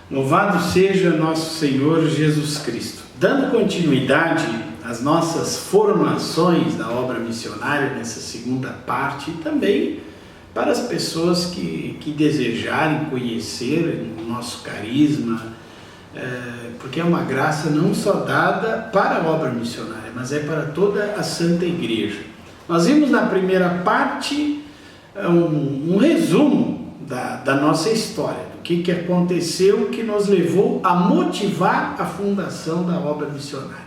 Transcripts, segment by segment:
Louvado seja nosso Senhor Jesus Cristo. Dando continuidade às nossas formações da obra missionária nessa segunda parte, e também para as pessoas que desejarem conhecer o nosso carisma, porque é uma graça não só dada para a obra missionária, mas é para toda a Santa Igreja. Nós vimos na primeira parte um resumo da nossa história, do que aconteceu, que nos levou a motivar a fundação da obra missionária.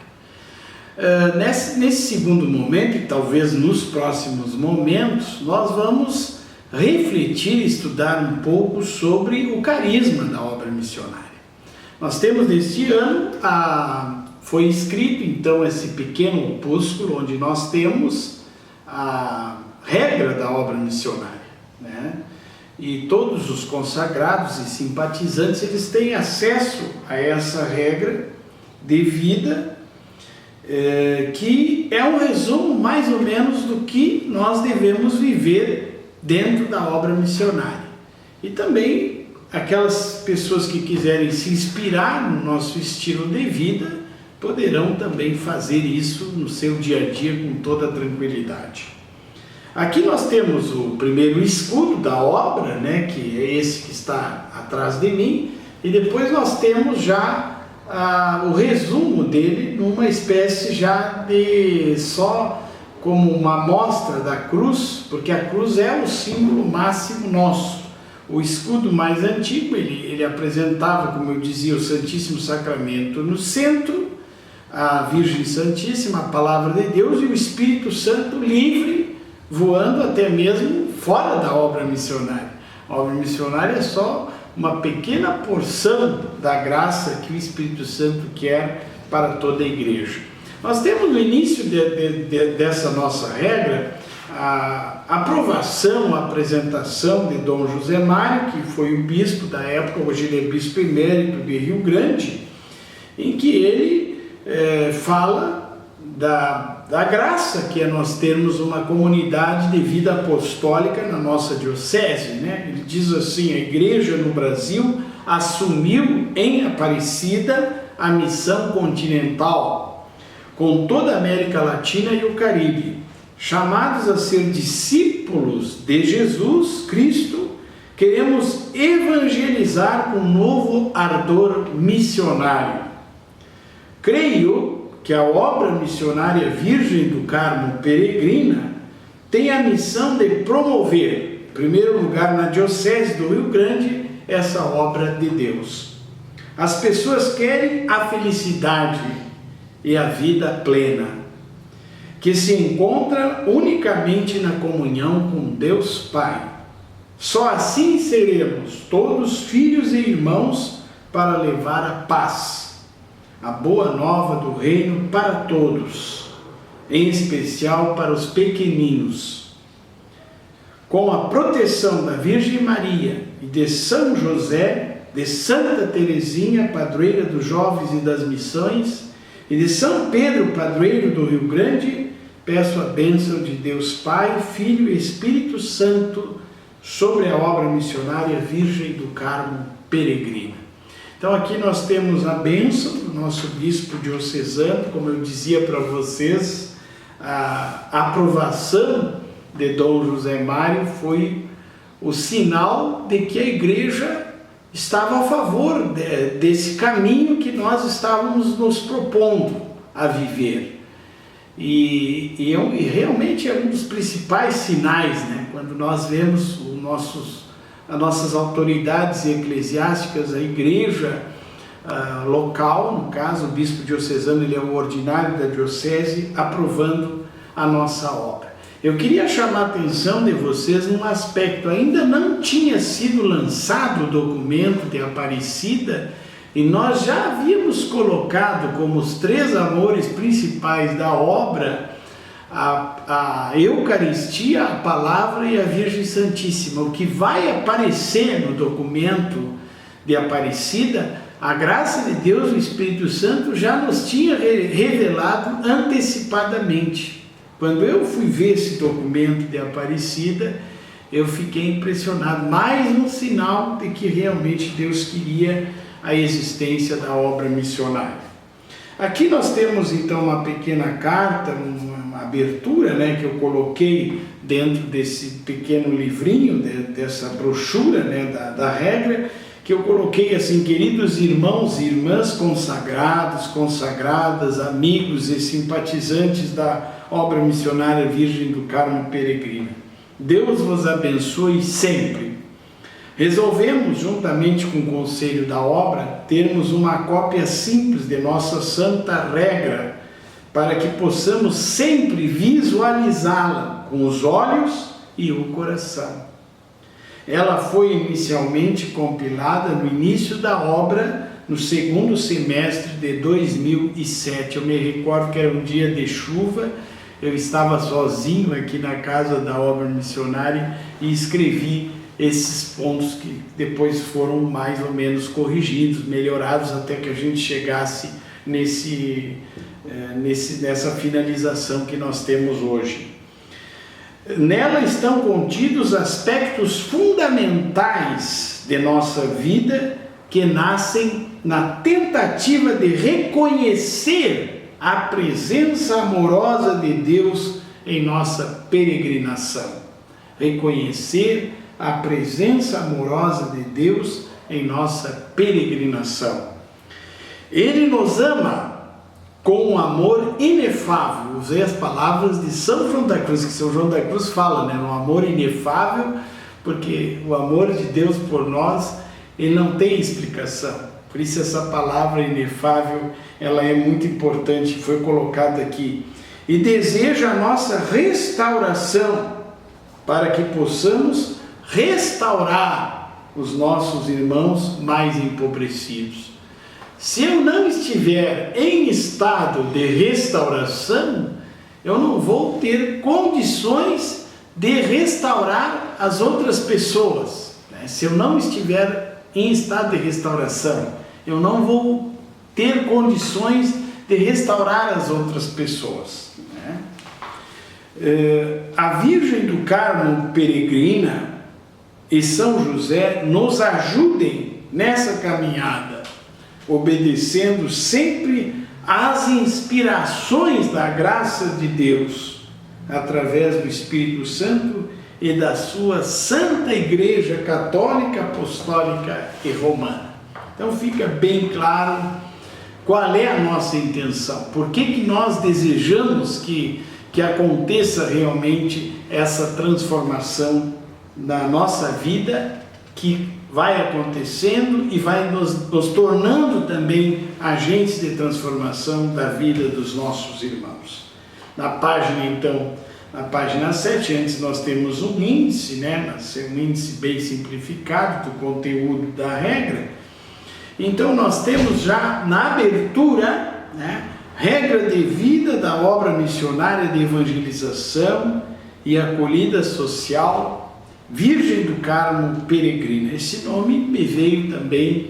Nesse segundo momento, e talvez nos próximos momentos, nós vamos refletir e estudar um pouco sobre o carisma da obra missionária. Nós temos neste ano, foi escrito então esse pequeno opúsculo, onde nós temos a regra da obra missionária, né? E todos os consagrados e simpatizantes, eles têm acesso a essa regra de vida, que é um resumo mais ou menos do que nós devemos viver dentro da obra missionária. E também aquelas pessoas que quiserem se inspirar no nosso estilo de vida, poderão também fazer isso no seu dia a dia com toda tranquilidade. Aqui nós temos o primeiro escudo da obra, né, que é esse que está atrás de mim, e depois nós temos já o resumo dele numa espécie já de só como uma amostra da cruz, porque a cruz é o símbolo máximo nosso. O escudo mais antigo, ele apresentava, como eu dizia, o Santíssimo Sacramento no centro, a Virgem Santíssima, a Palavra de Deus e o Espírito Santo livre, voando até mesmo fora da obra missionária. A obra missionária é só uma pequena porção da graça que o Espírito Santo quer para toda a igreja. Nós temos no início dessa nossa regra a aprovação, a apresentação de Dom José Mário, que foi o bispo da época, hoje ele é bispo emérito de Rio Grande, em que ele fala da graça que é nós termos uma comunidade de vida apostólica na nossa diocese, né? Ele diz assim: a igreja no Brasil assumiu em Aparecida a missão continental, com toda a América Latina e o Caribe, chamados a ser discípulos de Jesus Cristo, queremos evangelizar com novo ardor missionário. Creio que a obra missionária Virgem do Carmo Peregrina tem a missão de promover, em primeiro lugar na Diocese do Rio Grande, essa obra de Deus. As pessoas querem a felicidade e a vida plena, que se encontra unicamente na comunhão com Deus Pai. Só assim seremos todos filhos e irmãos para levar a paz, a boa nova do reino para todos, em especial para os pequeninos. Com a proteção da Virgem Maria e de São José, de Santa Teresinha, padroeira dos jovens e das missões, e de São Pedro, padroeiro do Rio Grande, peço a bênção de Deus Pai, Filho e Espírito Santo sobre a obra missionária Virgem do Carmo Peregrina. Então aqui nós temos a bênção do nosso bispo diocesano, como eu dizia para vocês, a aprovação de Dom José Mário foi o sinal de que a igreja estava a favor desse caminho que nós estávamos nos propondo a viver. E realmente é um dos principais sinais, né? Quando nós vemos as nossas autoridades eclesiásticas, a igreja local, no caso o bispo diocesano, ele é o ordinário da diocese, aprovando a nossa obra. Eu queria chamar a atenção de vocês num aspecto: ainda não tinha sido lançado o documento de Aparecida e nós já havíamos colocado como os três amores principais da obra a Eucaristia, a Palavra e a Virgem Santíssima. O que vai aparecer no documento de Aparecida, a graça de Deus, o Espírito Santo, já nos tinha revelado antecipadamente. Quando eu fui ver esse documento de Aparecida, eu fiquei impressionado. Mais um sinal de que realmente Deus queria a existência da obra missionária. Aqui nós temos então uma pequena carta, uma abertura, né, que eu coloquei dentro desse pequeno livrinho, dessa brochura, né, da regra, que eu coloquei assim: queridos irmãos e irmãs consagrados, consagradas, amigos e simpatizantes da obra missionária Virgem do Carmo Peregrina, Deus vos abençoe sempre. Resolvemos, juntamente com o conselho da obra, termos uma cópia simples de nossa santa regra, para que possamos sempre visualizá-la com os olhos e o coração. Ela foi inicialmente compilada no início da obra, no segundo semestre de 2007. Eu me recordo que era um dia de chuva, eu estava sozinho aqui na casa da obra missionária e escrevi esses pontos que depois foram mais ou menos corrigidos, melhorados, até que a gente chegasse nessa finalização que nós temos hoje. Nela estão contidos aspectos fundamentais de nossa vida que nascem na tentativa de reconhecer a presença amorosa de Deus em nossa peregrinação. Reconhecer a presença amorosa de Deus em nossa peregrinação. Ele nos ama com um amor inefável. Usei as palavras de São João da Cruz, que São João da Cruz fala, né, no amor inefável, porque o amor de Deus por nós, ele não tem explicação. Por isso essa palavra inefável, ela é muito importante, foi colocada aqui. E deseja a nossa restauração, para que possamos restaurar os nossos irmãos mais empobrecidos. Se eu não estiver em estado de restauração, eu não vou ter condições de restaurar as outras pessoas, né? Se eu não estiver em estado de restauração, eu não vou ter condições de restaurar as outras pessoas, né? A Virgem do Carmo Peregrina e São José nos ajudem nessa caminhada, obedecendo sempre às inspirações da graça de Deus, através do Espírito Santo e da sua Santa Igreja Católica, Apostólica e Romana. Então fica bem claro qual é a nossa intenção, por que nós desejamos que aconteça realmente essa transformação na nossa vida, que vai acontecendo e vai nos tornando também agentes de transformação da vida dos nossos irmãos. Na página, então, na página 7, antes nós temos um índice, né? Um índice bem simplificado do conteúdo da regra. Então nós temos já na abertura, né, regra de vida da obra missionária de evangelização e acolhida social, Virgem do Carmo Peregrina. Esse nome me veio também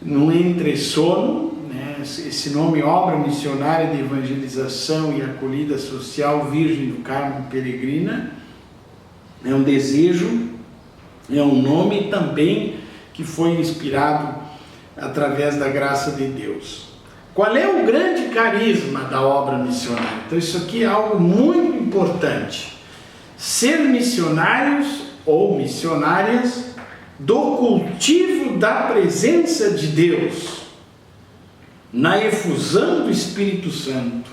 num entressono, né? Esse nome, obra missionária de evangelização e acolhida social, Virgem do Carmo Peregrina, é um desejo, é um nome também que foi inspirado através da graça de Deus. Qual é o grande carisma da obra missionária? Então isso aqui é algo muito importante. Ser missionários ou missionárias do cultivo da presença de Deus, na efusão do Espírito Santo,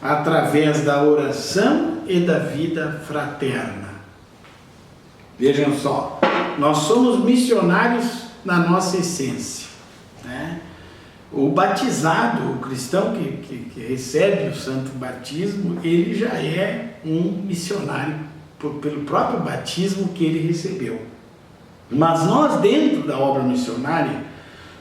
através da oração e da vida fraterna. Vejam só, nós somos missionários na nossa essência, né? O batizado, o cristão que recebe o santo batismo, ele já é um missionário pelo próprio batismo que ele recebeu. Mas nós, dentro da obra missionária,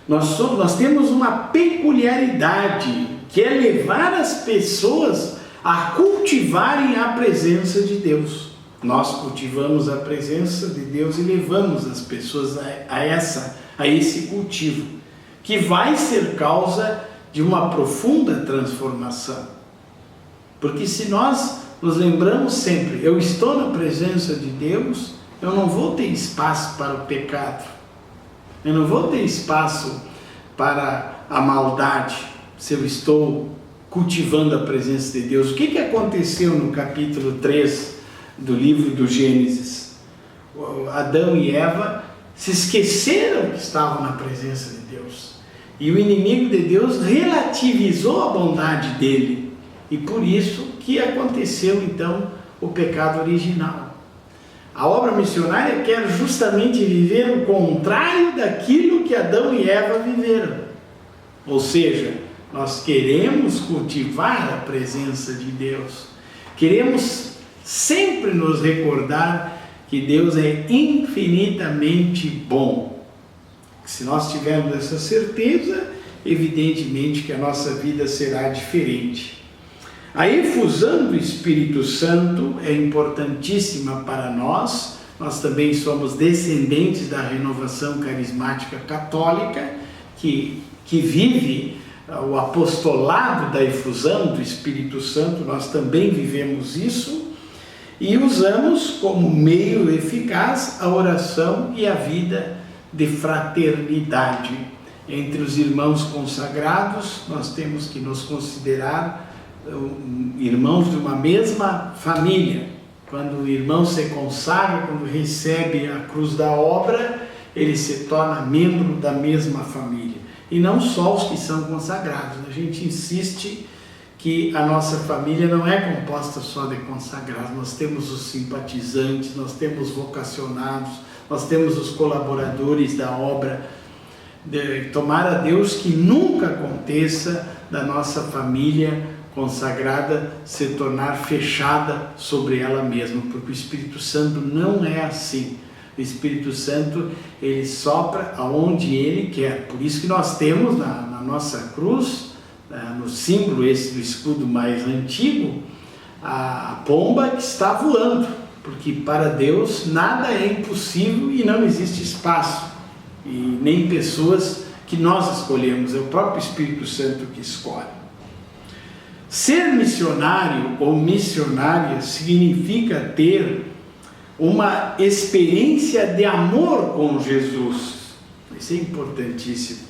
nós temos uma peculiaridade, que é levar as pessoas a cultivarem a presença de Deus. Nós cultivamos a presença de Deus e levamos as pessoas a esse cultivo, que vai ser causa de uma profunda transformação. Porque se nós nos lembramos sempre, eu estou na presença de Deus, eu não vou ter espaço para o pecado. Eu não vou ter espaço para a maldade se eu estou cultivando a presença de Deus. O que aconteceu no capítulo 3 do livro do Gênesis? Adão e Eva se esqueceram que estavam na presença de Deus. E o inimigo de Deus relativizou a bondade dele. E por isso que aconteceu então o pecado original. A obra missionária quer justamente viver o contrário daquilo que Adão e Eva viveram. Ou seja, nós queremos cultivar a presença de Deus. Queremos sempre nos recordar que Deus é infinitamente bom. Se nós tivermos essa certeza, evidentemente que a nossa vida será diferente. A efusão do Espírito Santo é importantíssima para nós. Nós também somos descendentes da renovação carismática católica, que vive o apostolado da efusão do Espírito Santo. Nós também vivemos isso e usamos como meio eficaz a oração e a vida de fraternidade. Entre os irmãos consagrados, nós temos que nos considerar irmãos de uma mesma família. Quando o irmão se consagra, quando recebe a cruz da obra, ele se torna membro da mesma família. E não só os que são consagrados. A gente insiste que a nossa família não é composta só de consagrados. Nós temos os simpatizantes, nós temos vocacionados, nós temos os colaboradores da obra. Tomara a Deus que nunca aconteça da nossa família consagrada se tornar fechada sobre ela mesma, porque o Espírito Santo não é assim. O Espírito Santo, ele sopra aonde ele quer. Por isso que nós temos na nossa cruz, no símbolo esse do escudo mais antigo, a pomba que está voando, porque para Deus nada é impossível e não existe espaço, e nem pessoas que nós escolhemos, é o próprio Espírito Santo que escolhe. Ser missionário ou missionária significa ter uma experiência de amor com Jesus. Isso é importantíssimo.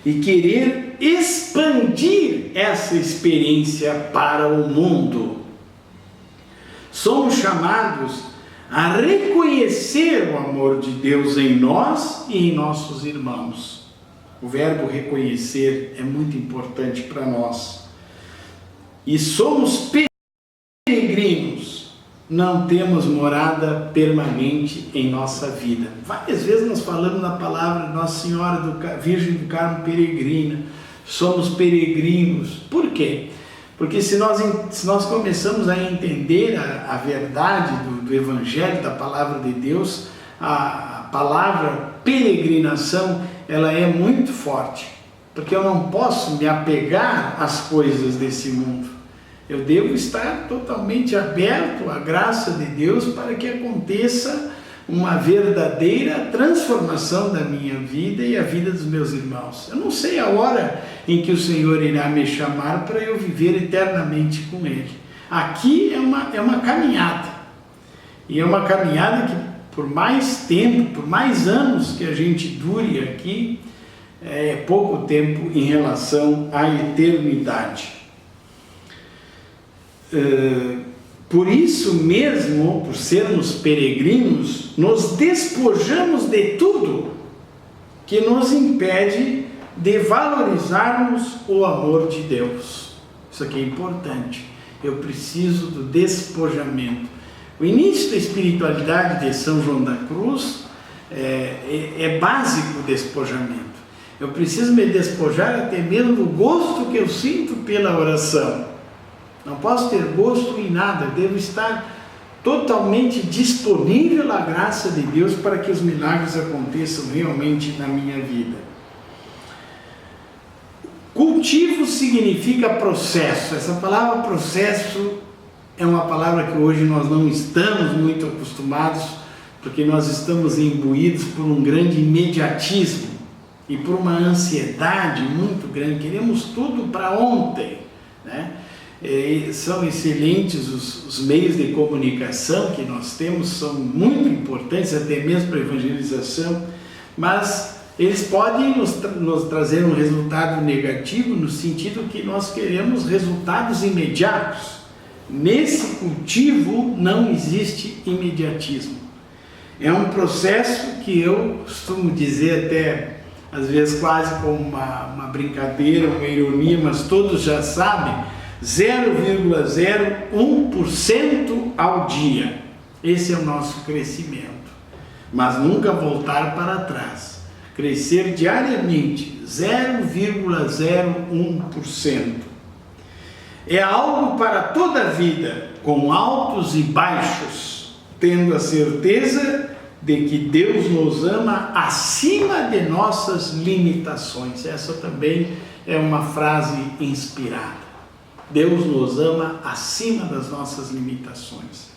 E querer expandir essa experiência para o mundo. Somos chamados a reconhecer o amor de Deus em nós e em nossos irmãos. O verbo reconhecer é muito importante para nós. E somos peregrinos, não temos morada permanente em nossa vida. Várias vezes nós falamos na palavra Nossa Senhora Virgem do Carmo peregrina, somos peregrinos. Por quê? Porque se nós começamos a entender a verdade do Evangelho, da palavra de Deus, a palavra peregrinação, ela é muito forte, porque eu não posso me apegar às coisas desse mundo. Eu devo estar totalmente aberto à graça de Deus para que aconteça uma verdadeira transformação da minha vida e a vida dos meus irmãos. Eu não sei a hora em que o Senhor irá me chamar para eu viver eternamente com Ele. Aqui é uma caminhada. E é uma caminhada que por mais tempo, por mais anos que a gente dure aqui, é pouco tempo em relação à eternidade. Por isso mesmo, por sermos peregrinos, nos despojamos de tudo que nos impede de valorizarmos o amor de Deus. Isso aqui é importante. Eu preciso do despojamento. O início da espiritualidade de São João da Cruz é básico o despojamento. Eu preciso me despojar até mesmo do gosto que eu sinto pela oração. Não posso ter gosto em nada, devo estar totalmente disponível à graça de Deus para que os milagres aconteçam realmente na minha vida. Cultivo significa processo. Essa palavra processo é uma palavra que hoje nós não estamos muito acostumados, porque nós estamos imbuídos por um grande imediatismo e por uma ansiedade muito grande. Queremos tudo para ontem, né? São excelentes os meios de comunicação que nós temos, são muito importantes até mesmo para a evangelização, mas eles podem nos trazer um resultado negativo, no sentido que nós queremos resultados imediatos. Nesse cultivo não existe imediatismo. É um processo que eu costumo dizer até, às vezes quase como uma brincadeira, uma ironia, mas todos já sabem, 0,01% ao dia. Esse é o nosso crescimento. Mas nunca voltar para trás. Crescer diariamente 0,01%. É algo para toda a vida, com altos e baixos, tendo a certeza de que Deus nos ama acima de nossas limitações. Essa também é uma frase inspirada. Deus nos ama acima das nossas limitações.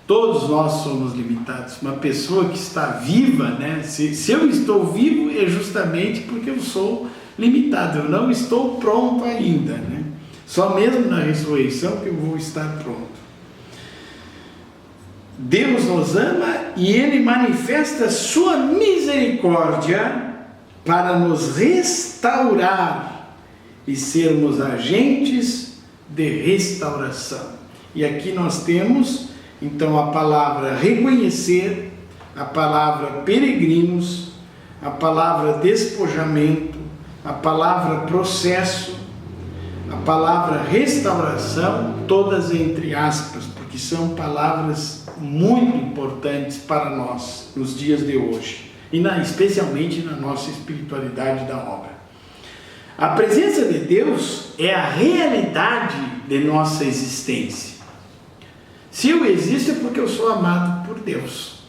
Todos nós somos limitados. Uma pessoa que está viva, né? Se eu estou vivo, é justamente porque eu sou limitado. Eu não estou pronto ainda, né? Só mesmo na ressurreição que eu vou estar pronto. Deus nos ama e Ele manifesta sua misericórdia para nos restaurar e sermos agentes de restauração. E aqui nós temos então a palavra reconhecer, a palavra peregrinos, a palavra despojamento, a palavra processo, a palavra restauração, todas entre aspas, porque são palavras muito importantes para nós nos dias de hoje, e especialmente na nossa espiritualidade da obra. A presença de Deus é a realidade de nossa existência. Se eu existo é porque eu sou amado por Deus.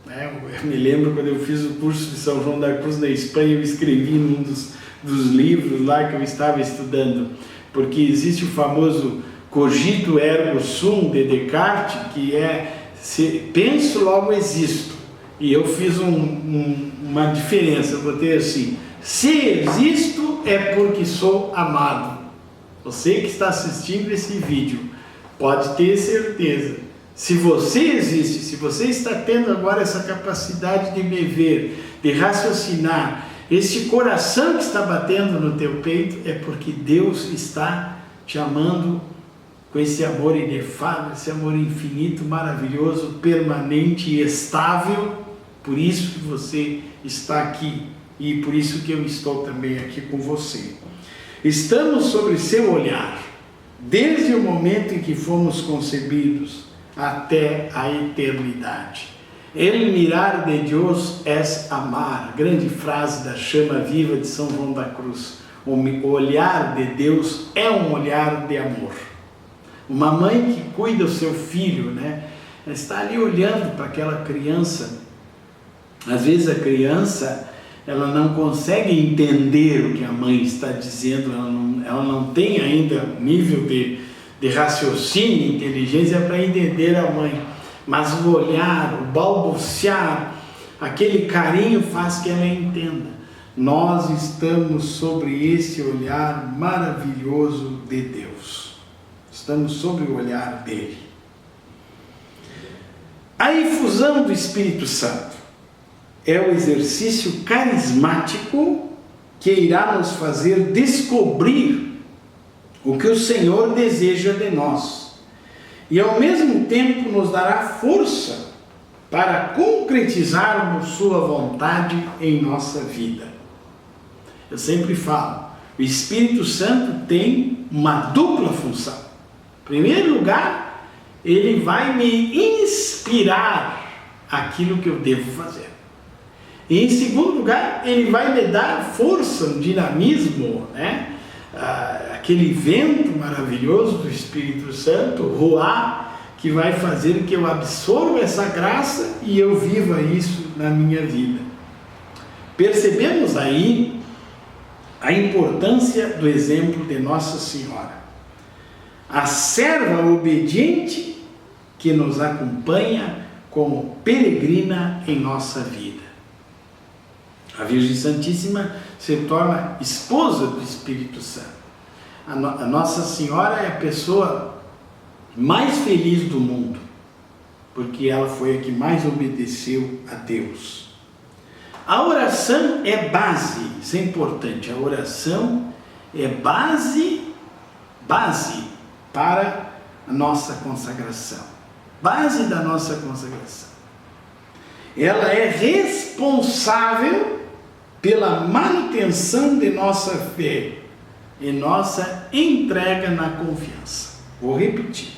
Eu me lembro quando eu fiz o curso de São João da Cruz na Espanha, eu escrevi num dos livros lá que eu estava estudando, porque existe o famoso cogito ergo sum de Descartes, que é se penso logo existo, e eu fiz uma diferença, eu botei assim: se existo é porque sou amado. Você que está assistindo esse vídeo pode ter certeza, se você existe, se você está tendo agora essa capacidade de me ver, de raciocinar, esse coração que está batendo no teu peito, é porque Deus está te amando com esse amor inefável, esse amor infinito, maravilhoso, permanente e estável. Por isso que você está aqui e por isso que eu estou também aqui com você. Estamos sobre seu olhar, desde o momento em que fomos concebidos até a eternidade. El mirar de Deus es amar, grande frase da chama viva de São João da Cruz. O olhar de Deus é um olhar de amor. Uma mãe que cuida do seu filho, né? Ela está ali olhando para aquela criança. Às vezes a criança, ela não consegue entender o que a mãe está dizendo, ela não tem ainda nível de raciocínio, inteligência para entender a mãe, mas o olhar, o balbuciar, aquele carinho faz que ela entenda. Nós estamos sobre esse olhar maravilhoso de Deus, estamos sobre o olhar dele. A infusão do Espírito Santo é o exercício carismático que irá nos fazer descobrir o que o Senhor deseja de nós e ao mesmo tempo nos dará força para concretizarmos sua vontade em nossa vida. Eu sempre falo, o Espírito Santo tem uma dupla função. Em primeiro lugar, ele vai me inspirar aquilo que eu devo fazer. E em segundo lugar, ele vai me dar força, um dinamismo, né? Aquele vento maravilhoso do Espírito Santo, Ruá, que vai fazer que eu absorva essa graça e eu viva isso na minha vida. Percebemos aí a importância do exemplo de Nossa Senhora, a serva obediente que nos acompanha como peregrina em nossa vida. A Virgem Santíssima se torna esposa do Espírito Santo. A Nossa Senhora é a pessoa mais feliz do mundo, porque ela foi a que mais obedeceu a Deus. A oração é base, isso é importante, a oração é base para a nossa consagração, base da nossa consagração. Ela é responsável pela manutenção de nossa fé e nossa entrega na confiança. Vou repetir,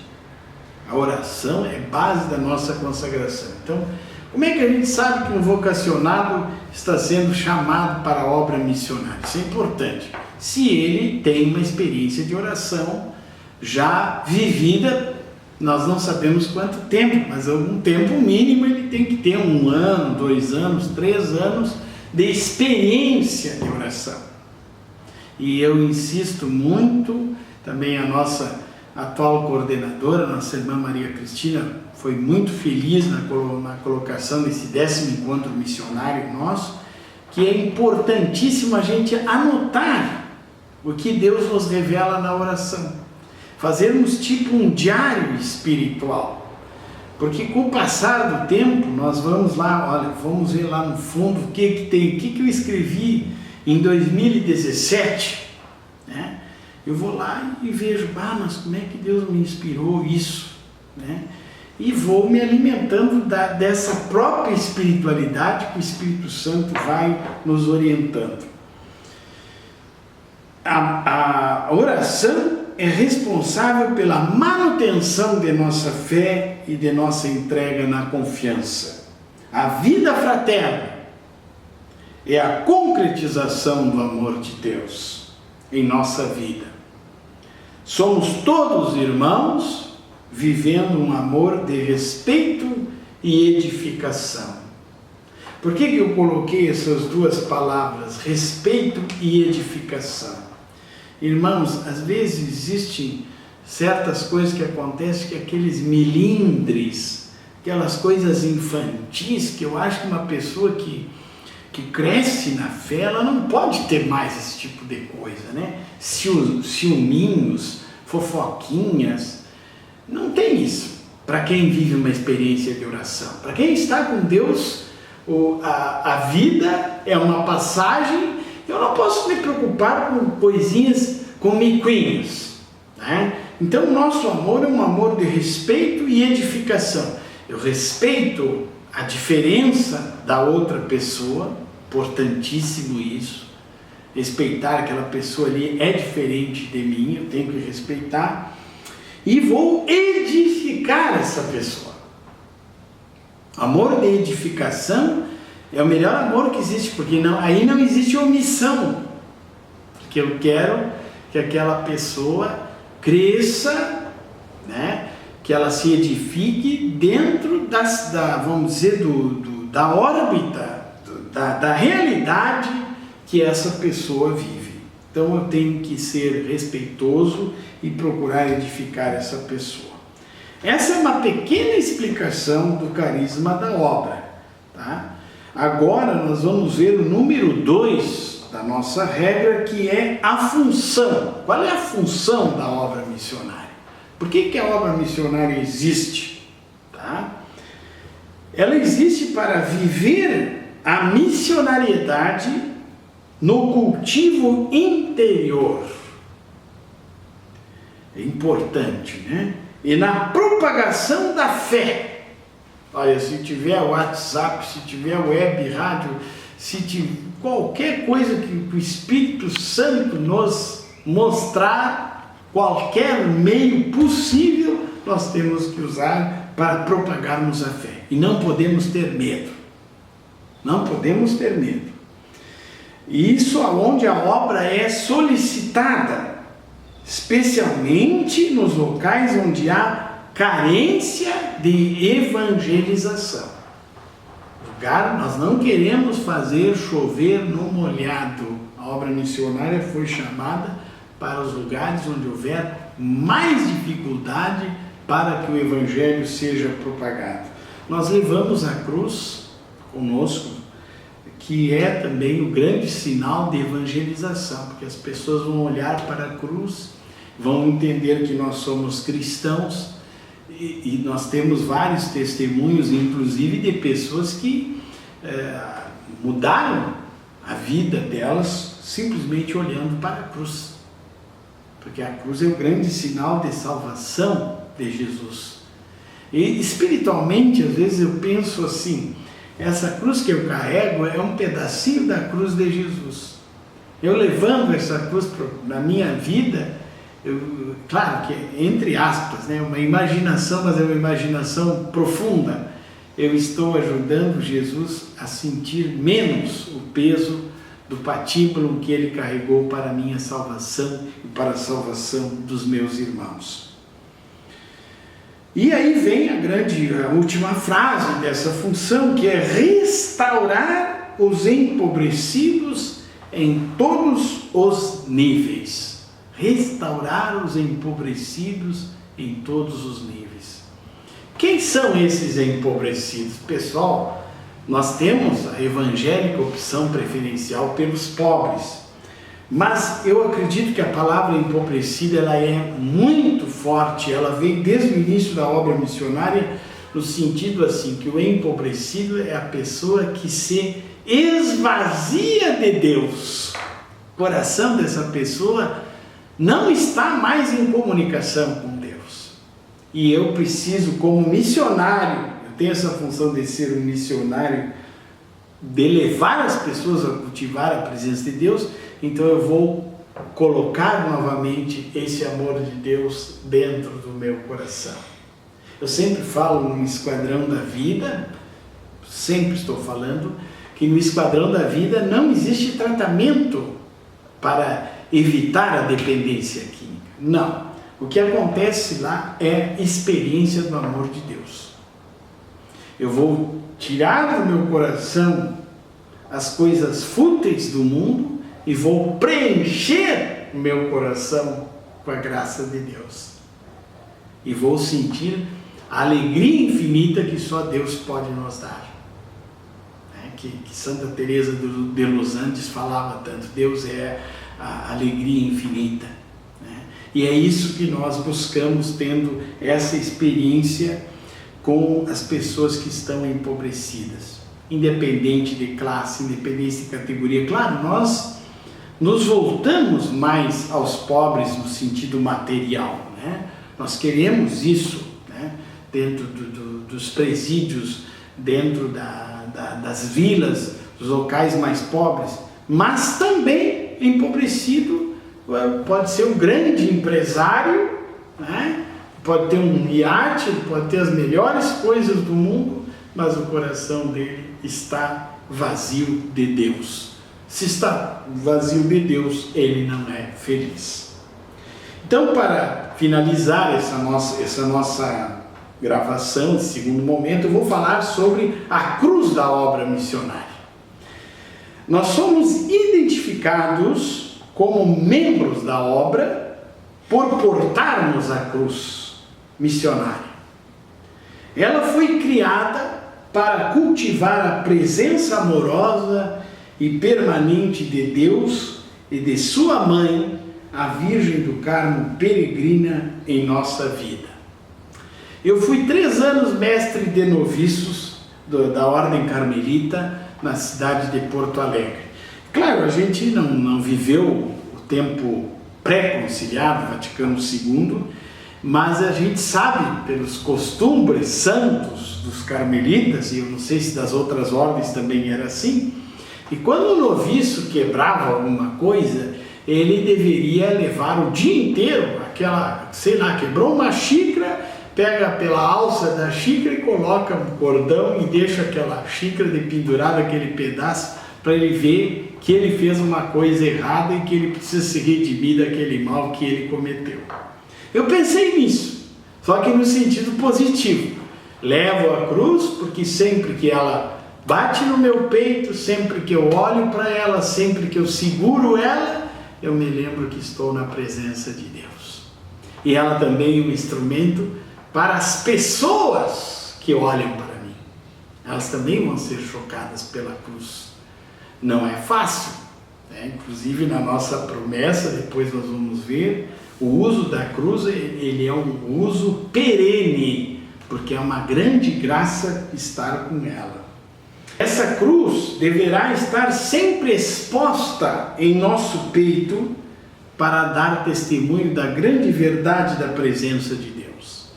a oração é base da nossa consagração. Então, como é que a gente sabe que um vocacionado está sendo chamado para a obra missionária? Isso é importante. Se ele tem uma experiência de oração já vivida, nós não sabemos quanto tempo, mas algum tempo mínimo ele tem que ter 1 ano, 2 anos, 3 anos de experiência de oração. E eu insisto muito, também a nossa atual coordenadora, nossa irmã Maria Cristina, foi muito feliz na colocação desse 10º encontro missionário nosso, que é importantíssimo a gente anotar o que Deus nos revela na oração. Fazermos tipo um diário espiritual. Porque com o passar do tempo, nós vamos lá, olha, vamos ver lá no fundo o que tem, o que eu escrevi em 2017, né? Eu vou lá e vejo, mas como é que Deus me inspirou isso, né? E vou me alimentando dessa própria espiritualidade que o Espírito Santo vai nos orientando. A oração é responsável pela manutenção de nossa fé e de nossa entrega na confiança. A vida fraterna é a concretização do amor de Deus em nossa vida. Somos todos irmãos vivendo um amor de respeito e edificação. Por que eu coloquei essas duas palavras, respeito e edificação? Irmãos, às vezes existem certas coisas que acontecem, que aqueles melindres, aquelas coisas infantis, que eu acho que uma pessoa que cresce na fé, ela não pode ter mais esse tipo de coisa, né? Ciúminhos, fofoquinhas, não tem isso. Para quem vive uma experiência de oração, para quem está com Deus, a vida é uma passagem. Eu não posso me preocupar com coisinhas, com miquinhos, né? Então o nosso amor é um amor de respeito e edificação. Eu respeito a diferença da outra pessoa, importantíssimo isso. Respeitar aquela pessoa ali é diferente de mim, eu tenho que respeitar. E vou edificar essa pessoa. Amor de edificação é o melhor amor que existe, porque aí não existe omissão. Porque eu quero que aquela pessoa cresça, né? Que ela se edifique dentro vamos dizer, da órbita, da realidade que essa pessoa vive. Então eu tenho que ser respeitoso e procurar edificar essa pessoa. Essa é uma pequena explicação do carisma da obra, tá? Agora nós vamos ver o número 2 da nossa regra, que é a função. Qual é a função da obra missionária? Por que a obra missionária existe? Tá? Ela existe para viver a missionariedade no cultivo interior. É importante, né? E na propagação da fé. Olha, se tiver WhatsApp, se tiver web, rádio, se tiver qualquer coisa que o Espírito Santo nos mostrar, qualquer meio possível, nós temos que usar para propagarmos a fé. E não podemos ter medo. Não podemos ter medo. E isso aonde a obra é solicitada, especialmente nos locais onde há carência de evangelização. Nós não queremos fazer chover no molhado. A obra missionária foi chamada para os lugares onde houver mais dificuldade para que o evangelho seja propagado. Nós levamos a cruz conosco, que é também o grande sinal de evangelização, porque as pessoas vão olhar para a cruz, vão entender que nós somos cristãos. E nós temos vários testemunhos, inclusive de pessoas que mudaram a vida delas simplesmente olhando para a cruz. Porque a cruz é o grande sinal de salvação de Jesus. E espiritualmente, às vezes eu penso assim, essa cruz que eu carrego é um pedacinho da cruz de Jesus. Eu levando essa cruz na minha vida, claro que entre aspas, né, uma imaginação, mas é uma imaginação profunda. Eu estou ajudando Jesus a sentir menos o peso do patíbulo que ele carregou para a minha salvação e para a salvação dos meus irmãos. E aí vem a última frase dessa função, que é restaurar os empobrecidos em todos os níveis. Restaurar os empobrecidos em todos os níveis. Quem são esses empobrecidos? Pessoal, nós temos a evangélica opção preferencial pelos pobres, mas eu acredito que a palavra empobrecida ela é muito forte, ela vem desde o início da obra missionária, no sentido assim, que o empobrecido é a pessoa que se esvazia de Deus. O coração dessa pessoa não está mais em comunicação com Deus. E eu preciso, como missionário, eu tenho essa função de ser um missionário, de levar as pessoas a cultivar a presença de Deus, então eu vou colocar novamente esse amor de Deus dentro do meu coração. Eu sempre falo no Esquadrão da Vida, sempre estou falando, que no Esquadrão da Vida não existe tratamento para evitar a dependência química. Não. O que acontece lá é experiência do amor de Deus. Eu vou tirar do meu coração as coisas fúteis do mundo e vou preencher o meu coração com a graça de Deus. E vou sentir a alegria infinita que só Deus pode nos dar. Que Santa Teresa de Los Andes falava tanto, Deus é a alegria infinita. E é isso que nós buscamos, tendo essa experiência com as pessoas que estão empobrecidas, independente de classe, independente de categoria. Claro, nós nos voltamos mais aos pobres no sentido material, né? Nós queremos isso, né? Dentro dos presídios, dentro das vilas, dos locais mais pobres, mas também empobrecido pode ser um grande empresário, né? Pode ter um iate, pode ter as melhores coisas do mundo, mas o coração dele está vazio de Deus. Se está vazio de Deus, ele não é feliz. Então, para finalizar essa nossa gravação, esse segundo momento, eu vou falar sobre a cruz da obra missionária. Nós somos identificados como membros da obra por portarmos a cruz missionária. Ela foi criada para cultivar a presença amorosa e permanente de Deus e de sua mãe, a Virgem do Carmo peregrina em nossa vida. Eu fui 3 anos mestre de noviços da Ordem Carmelita na cidade de Porto Alegre. Claro, a gente não viveu o tempo pré-conciliar, Vaticano II, mas a gente sabe pelos costumes santos dos carmelitas, e eu não sei se das outras ordens também era assim, e quando o noviço quebrava alguma coisa, ele deveria levar o dia inteiro quebrou uma xícara, pega pela alça da xícara e coloca um cordão e deixa aquela xícara de pendurar aquele pedaço para ele ver que ele fez uma coisa errada e que ele precisa se redimir daquele mal que ele cometeu. Eu pensei nisso, só que no sentido positivo. Levo a cruz porque sempre que ela bate no meu peito, sempre que eu olho para ela, sempre que eu seguro ela, eu me lembro que estou na presença de Deus. E ela também é um instrumento para as pessoas que olham para mim. Elas também vão ser chocadas pela cruz. Não é fácil, né? Inclusive na nossa promessa, depois nós vamos ver, o uso da cruz, ele é um uso perene, porque é uma grande graça estar com ela. Essa cruz deverá estar sempre exposta em nosso peito para dar testemunho da grande verdade da presença de Deus.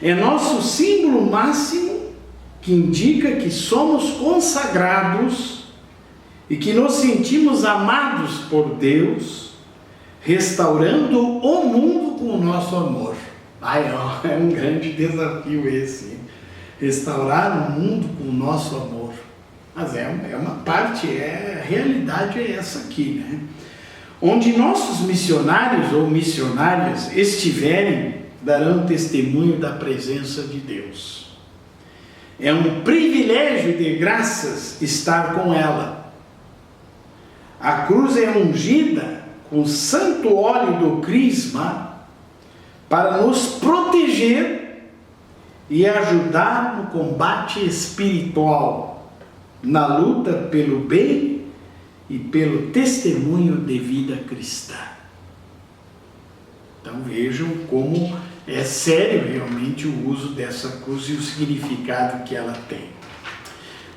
É nosso símbolo máximo que indica que somos consagrados e que nos sentimos amados por Deus, restaurando o mundo com o nosso amor. É um grande desafio esse, restaurar o mundo com o nosso amor. Mas é uma parte, a realidade é essa aqui, né? Onde nossos missionários ou missionárias estiverem, darão testemunho da presença de Deus. É um privilégio de graças estar com ela. A cruz é ungida com o santo óleo do crisma para nos proteger e ajudar no combate espiritual, na luta pelo bem e pelo testemunho de vida cristã. Então vejam como é sério realmente o uso dessa cruz e o significado que ela tem.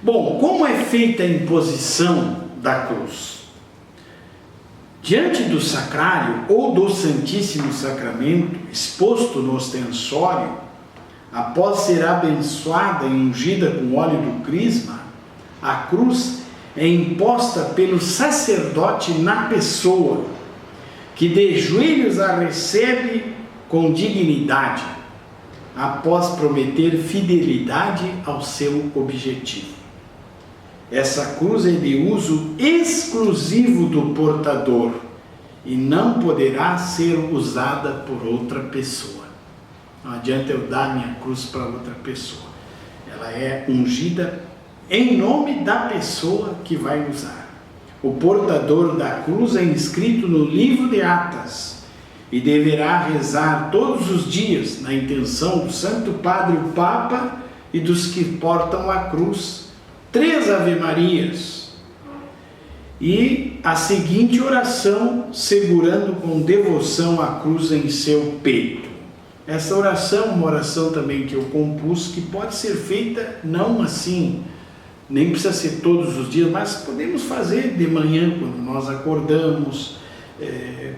Bom, como é feita a imposição da cruz? Diante do sacrário ou do Santíssimo Sacramento, exposto no ostensório, após ser abençoada e ungida com óleo do crisma, a cruz é imposta pelo sacerdote na pessoa, que de joelhos a recebe com dignidade, após prometer fidelidade ao seu objetivo. Essa cruz é de uso exclusivo do portador e não poderá ser usada por outra pessoa. Não adianta eu dar minha cruz para outra pessoa. Ela é ungida em nome da pessoa que vai usar. O portador da cruz é inscrito no livro de Atas e deverá rezar todos os dias na intenção do Santo Padre, o Papa, e dos que portam a cruz, 3 Ave-Marias e a seguinte oração, segurando com devoção a cruz em seu peito. Essa oração é uma oração também que eu compus, que pode ser feita não assim, nem precisa ser todos os dias, mas podemos fazer de manhã, quando nós acordamos,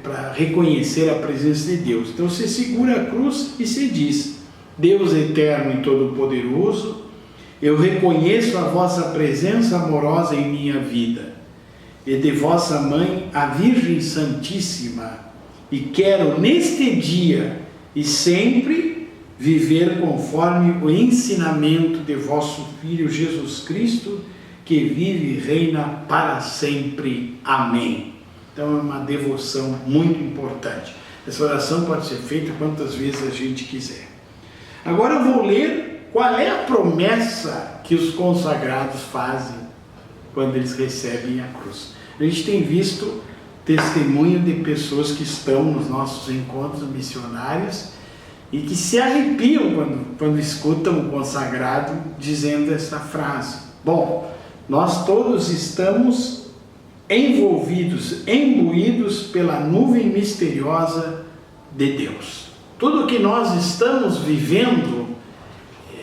para reconhecer a presença de Deus. Então você segura a cruz e se diz: Deus eterno e todo-poderoso, eu reconheço a vossa presença amorosa em minha vida e de vossa mãe, a Virgem Santíssima, e quero neste dia e sempre viver conforme o ensinamento de vosso Filho Jesus Cristo, que vive e reina para sempre. Amém. Então é uma devoção muito importante. Essa oração pode ser feita quantas vezes a gente quiser. Agora eu vou ler qual é a promessa que os consagrados fazem quando eles recebem a cruz. A gente tem visto testemunho de pessoas que estão nos nossos encontros missionários e que se arrepiam quando escutam o consagrado dizendo essa frase. Bom, nós todos estamos envolvidos, imbuídos pela nuvem misteriosa de Deus. Tudo que nós estamos vivendo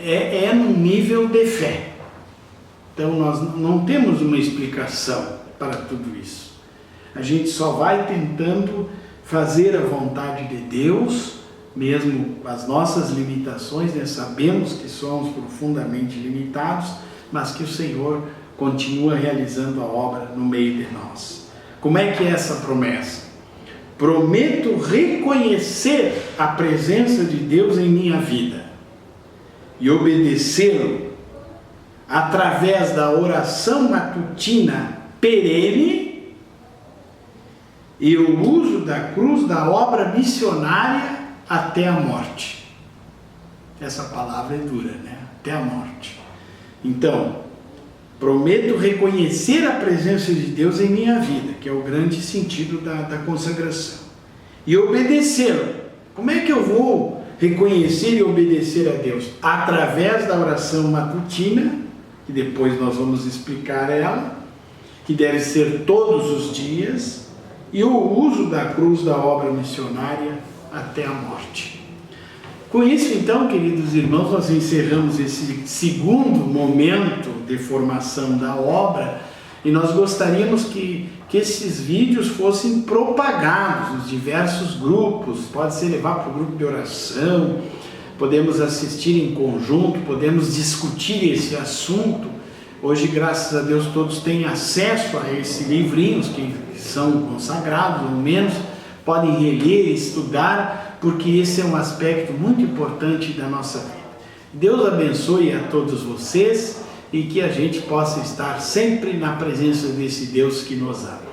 é num nível de fé. Então nós não temos uma explicação para tudo isso. A gente só vai tentando fazer a vontade de Deus, mesmo com as nossas limitações, né? Sabemos que somos profundamente limitados, mas que o Senhor continua realizando a obra no meio de nós. Como é que é essa promessa? Prometo reconhecer a presença de Deus em minha vida e obedecê-lo através da oração matutina perene e o uso da cruz da obra missionária até a morte. Essa palavra é dura, né? Até a morte. Então, prometo reconhecer a presença de Deus em minha vida, que é o grande sentido da consagração, e obedecê-lo. Como é que eu vou reconhecer e obedecer a Deus? Através da oração matutina, que depois nós vamos explicar ela, que deve ser todos os dias, e o uso da cruz da obra missionária até a morte. Com isso, então, queridos irmãos, nós encerramos esse segundo momento de formação da obra, e nós gostaríamos que esses vídeos fossem propagados nos diversos grupos. Pode ser levar para o grupo de oração, podemos assistir em conjunto, podemos discutir esse assunto. Hoje, graças a Deus, todos têm acesso a esses livrinhos que são consagrados, ao menos podem reler, estudar, porque esse é um aspecto muito importante da nossa vida. Deus abençoe a todos vocês e que a gente possa estar sempre na presença desse Deus que nos ama.